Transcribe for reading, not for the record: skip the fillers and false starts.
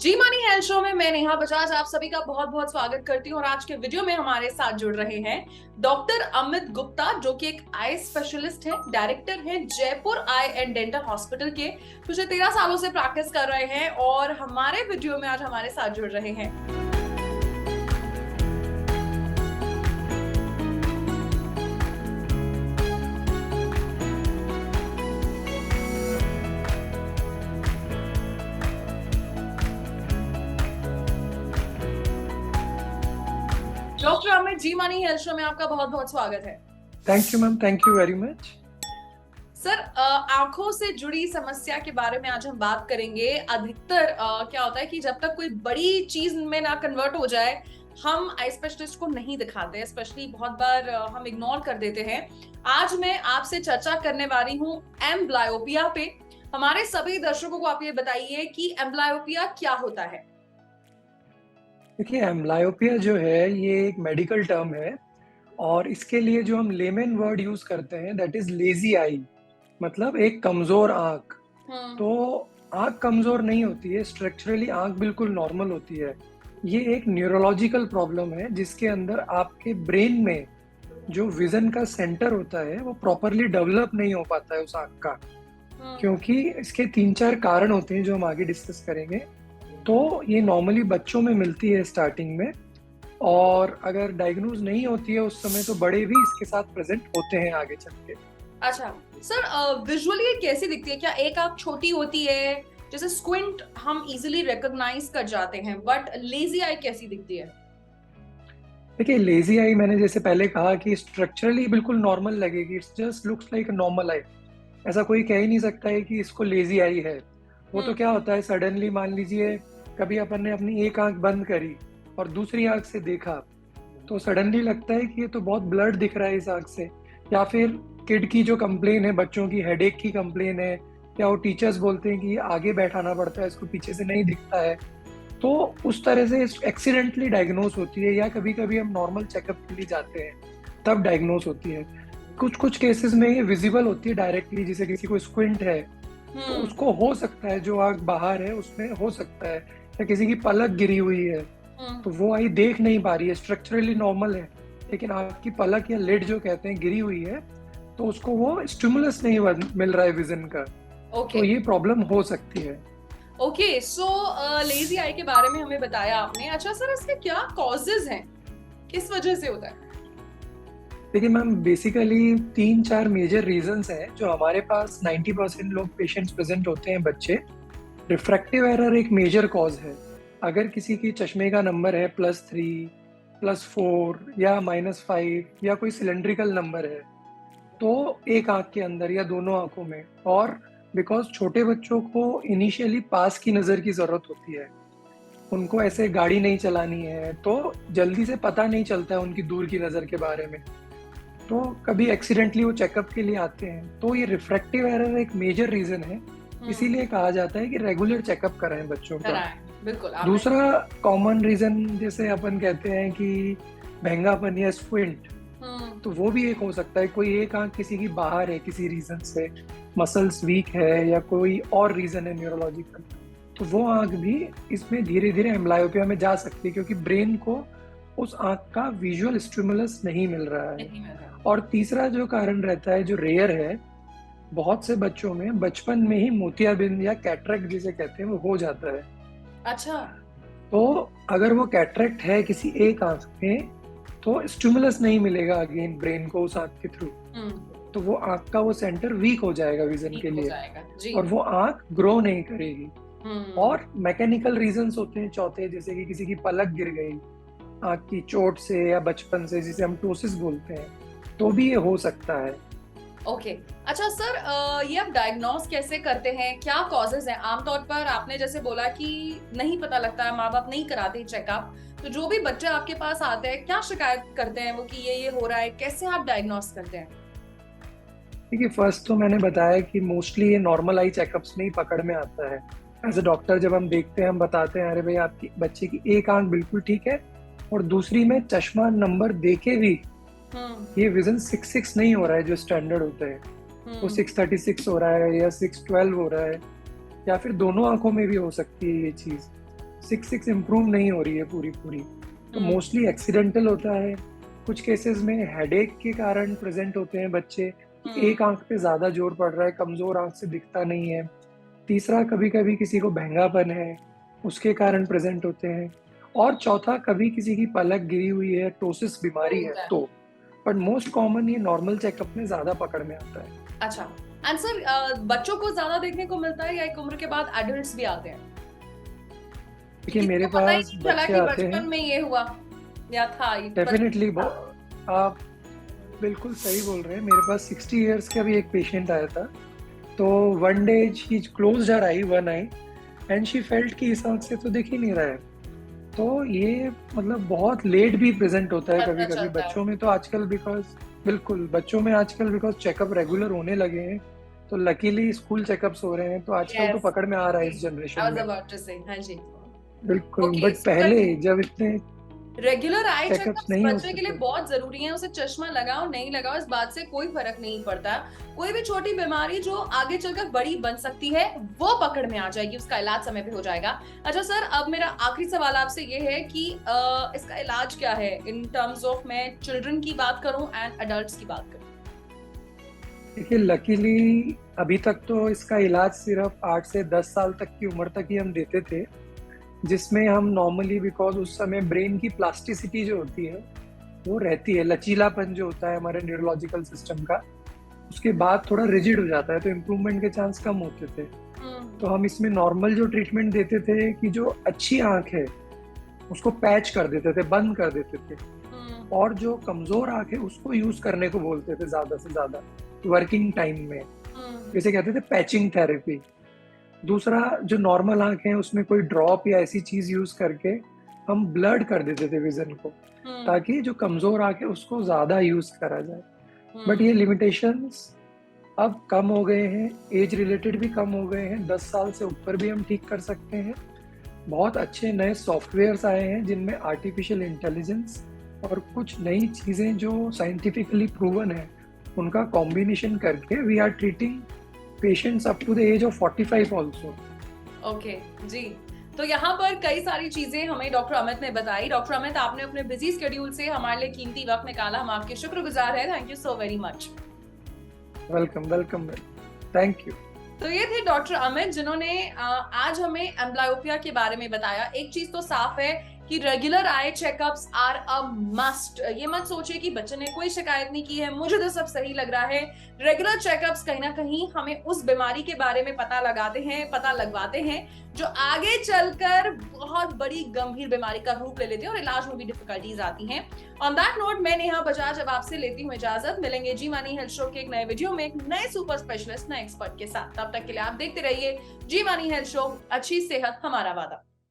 जी मानी health show में मैं नेहा बजाज आप सभी का बहुत बहुत स्वागत करती हूँ। और आज के वीडियो में हमारे साथ जुड़ रहे हैं डॉक्टर अमित गुप्ता, जो कि एक आई स्पेशलिस्ट है, डायरेक्टर हैं जयपुर आई एंड डेंटल हॉस्पिटल के। पिछले 13 सालों से प्रैक्टिस कर रहे हैं और हमारे वीडियो में आज हमारे साथ जुड़ रहे हैं। डॉक्टर अमित, जी मानी हेल्थ शो में आपका बहुत बहुत स्वागत है। Thank you ma'am, thank you very much. Sir, आंखों से जुड़ी समस्या के बारे में आज हम बात करेंगे। अधिकतर क्या होता है कि जब तक कोई बड़ी चीज में ना कन्वर्ट हो जाए, हम आई स्पेशलिस्ट को नहीं दिखाते, स्पेशली बहुत बार हम इग्नोर कर देते हैं। आज मैं आपसे चर्चा करने वाली हूँ एम्ब्लायोपिया पे। हमारे सभी दर्शकों को आप ये बताइए कि एम्ब्लायोपिया क्या होता है। देखिए, एम्ब्लायोपिया जो है ये एक मेडिकल टर्म है और इसके लिए जो हम लेमन वर्ड यूज करते हैं दैट इज लेजी आई, मतलब एक कमजोर आंख। तो आंख कमजोर नहीं होती है, स्ट्रक्चरली आंख बिल्कुल नॉर्मल होती है। ये एक न्यूरोलॉजिकल प्रॉब्लम है जिसके अंदर आपके ब्रेन में जो विजन का सेंटर होता है वो प्रॉपरली डेवलप नहीं हो पाता है उस आंख का, क्योंकि इसके 3-4 कारण होते हैं जो हम आगे डिस्कस करेंगे। तो ये नॉर्मली बच्चों में मिलती है स्टार्टिंग में, और अगर डायग्नोज नहीं होती है उस समय तो बड़े भी इसके साथ प्रेजेंट होते हैं आगे चल के। अच्छा सर, विजुअली ये कैसी दिखती है? क्या एक आंख छोटी होती है? जैसे स्क्विंट हम इजीली रिकॉग्नाइज कर जाते हैं, बट लेजी आई कैसी दिखती है? देखिए, लेजी आई मैंने जैसे पहले कहा कि स्ट्रक्चरली बिल्कुल नॉर्मल लगेगी, it's just looks like normal eye. ऐसा कोई कह ही नहीं सकता है कि इसको लेजी आई है। वो तो क्या होता है, सडनली मान लीजिए कभी अपन ने अपनी एक आंख बंद करी और दूसरी आंख से देखा तो सडनली लगता है कि ये तो बहुत ब्लड दिख रहा है इस आंख से। या फिर किड की जो कंप्लेन है, बच्चों की हेडेक की कंप्लेन है, या वो टीचर्स बोलते हैं कि ये आगे बैठाना पड़ता है, इसको पीछे से नहीं दिखता है, तो उस तरह से एक्सीडेंटली डायग्नोस होती है। या कभी कभी हम नॉर्मल चेकअप के लिए जाते हैं तब डायग्नोस होती है। कुछ कुछ केसेस में ये विजिबल होती है डायरेक्टली, जैसे किसी को स्क्विंट है तो उसको हो सकता है, जो आंख बाहर है उसमें हो सकता है, या किसी की पलक गिरी हुई है तो वो आई देख नहीं पा रही है, स्ट्रक्चरली नॉर्मल है लेकिन आंख की पलक या लिड जो कहते हैं गिरी हुई है, तो उसको वो स्टिमुलस नहीं मिल रहा है विजन का। तो ये प्रॉब्लम हो सकती है। ओके, सो लेजी आई के बारे में हमें बताया आपने। अच्छा सर, इसके क्या कॉजेज हैं, किस वजह से होता है? देखिए मैम, बेसिकली 3-4 मेजर रीजंस हैं जो हमारे पास 90% लोग पेशेंट्स प्रेजेंट होते हैं बच्चे। रिफ्रैक्टिव एरर एक मेजर कॉज है। अगर किसी की चश्मे का नंबर है +3, +4 या -5 या कोई सिलेंड्रिकल नंबर है तो एक आंख के अंदर या दोनों आंखों में, और बिकॉज छोटे बच्चों को इनिशियली पास की नज़र की ज़रूरत होती है, उनको ऐसे गाड़ी नहीं चलानी है तो जल्दी से पता नहीं चलता है उनकी दूर की नज़र के बारे में, तो कभी एक्सीडेंटली वो चेकअप के लिए आते हैं। तो ये रिफ्रैक्टिव एरर एक मेजर रीजन है, इसीलिए कहा जाता है कि रेगुलर चेकअप कराएं बच्चों का। बिल्कुल। दूसरा कॉमन रीजन जैसे अपन कहते हैं कि महंगापन या स्क्विंट, तो वो भी एक हो सकता है। कोई एक आंख किसी की बाहर है किसी रीजन से, मसल्स वीक है या कोई और रीजन है न्यूरोलॉजिकल, तो वो आंख भी इसमें धीरे धीरे एम्ब्लायोपिया में जा सकती है, क्योंकि ब्रेन को उस आंख का विजुअल स्टिमुलस नहीं मिल रहा है। और तीसरा जो कारण रहता है, जो रेयर है, बहुत से बच्चों में बचपन में ही मोतियाबिंद या कैटरेक्ट जिसे कहते हैं वो हो जाता है। अच्छा। तो अगर वो कैटरेक्ट है किसी एक आंख में तो स्टिमुलस नहीं मिलेगा अगेन ब्रेन को उस आंख के थ्रू, तो वो आंख का वो सेंटर वीक हो जाएगा विजन के लिए, और वो आंख ग्रो नहीं करेगी। और मैकेनिकल रीजंस होते हैं चौथे, जैसे कि किसी की पलक गिर गई आंख की चोट से या बचपन से, जिसे हम टोसिस बोलते हैं, तो भी ये हो सकता है। ओके। अच्छा सर, ये आप डायग्नोस कैसे करते हैं? क्या कॉजेज हैं? आमतौर पर आपने जैसे बोला कि नहीं पता लगता है, माँ बाप नहीं कराते चेकअप, तो जो भी बच्चे आपके पास आते हैं क्या शिकायत करते हैं वो कि ये हो रहा है? कैसे आप डायग्नोस करते हैं? देखिए, फर्स्ट तो मैंने बताया कि मोस्टली ये नॉर्मल आई चेकअप्स में ही पकड़ में आता है। एज ए डॉक्टर जब हम देखते हैं, हम बताते हैं अरे भाई आपकी बच्चे की एक आंख बिल्कुल ठीक है और दूसरी में चश्मा नंबर देके भी ये विजन 6-6 नहीं हो रहा है जो स्टैंडर्ड होता है, वो 636 हो रहा है या 612 हो रहा है, या फिर दोनों आंखों में भी हो सकती है ये चीज। सिक्स इम्प्रूव नहीं हो रही है पूरी पूरी। तो हम्म, मोस्टली एक्सीडेंटल होता है। कुछ केसेस में हेडेक के कारण प्रेजेंट होते हैं बच्चे, कि हम्म, एक आंख पे ज्यादा जोर पड़ रहा है, कमजोर आंख से दिखता नहीं है। तीसरा, कभी कभी किसी को बहंगापन है, उसके कारण प्रेजेंट होते हैं। और चौथा, कभी किसी की पलक गिरी हुई है, टोसिस वो बीमारी है होता है। तो। बट मोस्ट कॉमन ये नॉर्मल चेकअप में ज्यादा पकड़ में आता है। अच्छा। एंड सर, बच्चों को ज्यादा देखने को मिलता है या एक उम्र के बाद एडल्ट्स भी आते हैं? कि देखिए, किसी मेरे को पता ही पास नहीं चला बच्चे कि आते हैं। बचपन में ये हुआ या था, ये डेफिनेटली बचपन था। आप बिल्कुल सही बोल रहे हैं। मेरे पास 60 इयर्स का भी एक पेशेंट आया था। तो one day she closed her I, one I, and she felt कि इस आंख से तो दिख ही नहीं रहा है। तो ये मतलब बहुत लेट भी प्रेजेंट होता है कभी पता कभी चलता है। बच्चों में तो आजकल, बिकॉज बिल्कुल बच्चों में आजकल बिकॉज चेकअप रेगुलर होने लगे हैं। तो लकीली स्कूल चेकअप्स हो रहे हैं, तो आजकल तो यस, पकड़ में आ रहा है इस जनरेशन आई वाज में। अबाउट टू से, हाँ जी। बिल्कुल, ओके, बट पहले जब इतने रेगुलर आई चेकअप्स चेकअप्स नहीं बच्चे होते के लिए थे। बहुत जरूरी है। उसे चश्मा लगाओ नहीं लगाओ इस बात से कोई फर्क नहीं पड़ता। कोई भी छोटी बीमारी जो आगे चलकर बड़ी बन सकती है वो पकड़ में आ जाएगी, उसका इलाज समय पे हो जाएगा। अच्छा सर, अब मेरा आखिरी सवाल आपसे ये है कि इसका इलाज क्या है इन टर्म्स ऑफ, मैं चिल्ड्रन की बात करूं एंड अडल्ट्स की बात करूं? देखिए, लकीली अभी तक तो इसका इलाज सिर्फ 8 से 10 साल तक की उम्र तक ही हम देते थे, जिसमें हम नॉर्मली, बिकॉज उस समय ब्रेन की प्लास्टिसिटी जो होती है वो रहती है, लचीलापन जो होता है हमारे न्यूरोलॉजिकल सिस्टम का, उसके बाद थोड़ा रिजिड हो जाता है, तो इम्प्रूवमेंट के चांस कम होते थे। हम्म, तो हम इसमें नॉर्मल जो ट्रीटमेंट देते थे कि जो अच्छी आंख है उसको पैच कर देते थे, बंद कर देते थे। हम्म, और जो कमजोर आंख है उसको यूज करने को बोलते थे ज्यादा से ज्यादा वर्किंग टाइम में, हम्म, जैसे कहते थे पैचिंग थेरेपी। दूसरा, जो नॉर्मल आंख है उसमें कोई ड्रॉप या ऐसी चीज यूज करके हम ब्लड कर देते थे विजन को, हम्म, ताकि जो कमजोर आंख है उसको ज्यादा यूज करा जाए। बट हम्म, ये लिमिटेशंस अब कम हो गए हैं, एज रिलेटेड भी कम हो गए हैं, 10 साल से ऊपर भी हम ठीक कर सकते हैं। बहुत अच्छे नए सॉफ्टवेयर्स आए हैं जिनमें आर्टिफिशियल इंटेलिजेंस और कुछ नई चीज़ें जो साइंटिफिकली प्रूवन है उनका कॉम्बिनेशन करके we are treating patients up to the age of 45 also. Okay जी। तो यहाँ पर कई सारी चीजें हमें डॉक्टर अमित ने बताई। डॉक्टर अमित, आपने अपने बिजी शेड्यूल से हमारे लिए कीमती वक्त निकाला, हम आपके शुक्रगुजार हैं। Thank you so very much. Welcome welcome, thank you. तो ये थे डॉक्टर अमित जिन्होंने आज हमें एम्ब्लायोपिया के बारे में बताया। एक चीज तो साफ है कि regular eye checkups are a must. ये मत सोचिए कि बच्चे ने कोई शिकायत नहीं की है, मुझे तो सब सही लग रहा है। रेगुलर चेकअप्स कहीं ना कहीं हमें उस बीमारी के बारे में पता लगवाते हैं जो आगे चलकर बहुत बड़ी गंभीर बीमारी का रूप ले लेती है और इलाज में भी डिफिकल्टीज आती हैं। ऑन दैट नोट, मैं नेहा बजाज अब आपसे लेती हूँ इजाजत। मिलेंगे जी मानी हेल्थ शो के एक नए वीडियो में एक नए सुपर स्पेशलिस्ट, नए एक्सपर्ट के साथ। तब तक के लिए आप देखते रहिए जी मानी हेल्थ शो, अच्छी सेहत हमारा वादा।